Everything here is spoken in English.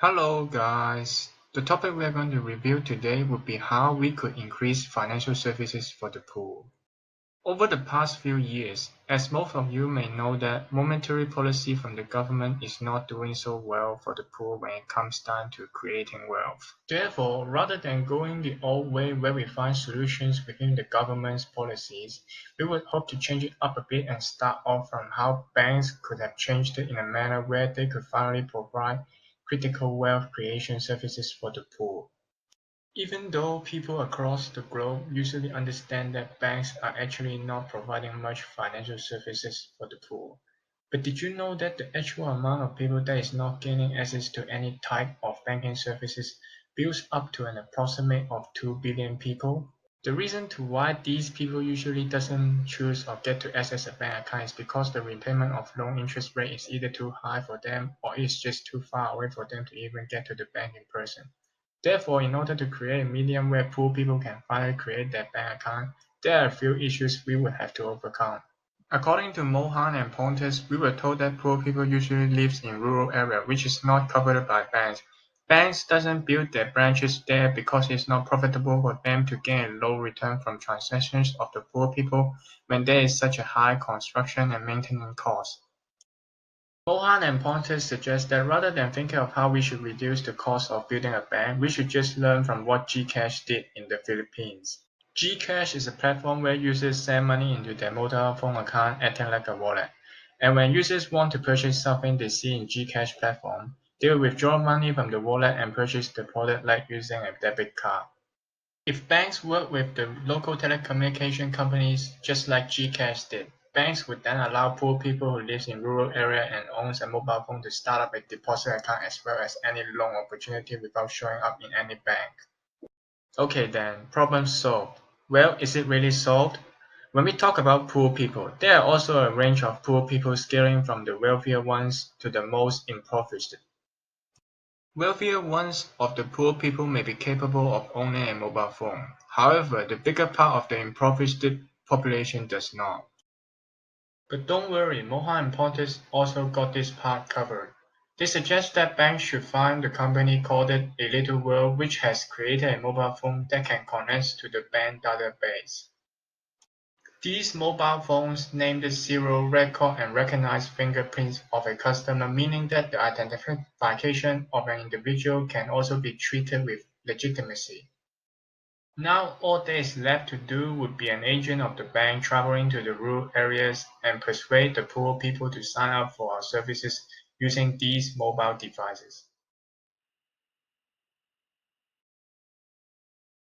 Hello guys, the topic we are going to review today would be how we could increase financial services for the poor. Over the past few years, as most of you may know that monetary policy from the government is not doing so well for the poor when it comes down to creating wealth. Therefore, rather than going the old way where we find solutions within the government's policies, we would hope to change it up a bit and start off from how banks could have changed it in a manner where they could finally provide critical wealth creation services for the poor. Even though people across the globe usually understand that banks are actually not providing much financial services for the poor. But did you know that the actual amount of people that is not gaining access to any type of banking services builds up to an approximate of 2 billion people? The reason to why these people usually doesn't choose or get to access a bank account is because the repayment of loan interest rate is either too high for them or it's just too far away for them to even get to the bank in person. Therefore, in order to create a medium where poor people can finally create their bank account, there are a few issues we would have to overcome. According to Mohan and Pontus, we were told that poor people usually live in rural areas which is not covered by banks. Banks doesn't build their branches there because it's not profitable for them to gain a low return from transactions of the poor people when there is such a high construction and maintenance cost. Mohan and Pontus suggest that rather than thinking of how we should reduce the cost of building a bank, we should just learn from what Gcash did in the Philippines. Gcash is a platform where users send money into their mobile phone account acting like a wallet. And when users want to purchase something they see in Gcash platform, they will withdraw money from the wallet and purchase the product like using a debit card. If banks work with the local telecommunication companies just like Gcash did, banks would then allow poor people who live in rural area and owns a mobile phone to start up a deposit account as well as any loan opportunity without showing up in any bank. Okay then, problem solved. Well, is it really solved? When we talk about poor people, there are also a range of poor people scaling from the wealthier ones to the most impoverished. Wealthier ones of the poor people may be capable of owning a mobile phone. However, the bigger part of the impoverished population does not. But don't worry, Mohan and Pontus also got this part covered. They suggest that banks should find a company called A Little World which has created a mobile phone that can connect to the bank database. These mobile phones named Zero record and recognize fingerprints of a customer, meaning that the identification of an individual can also be treated with legitimacy. Now all there is left to do would be an agent of the bank traveling to the rural areas and persuade the poor people to sign up for our services using these mobile devices.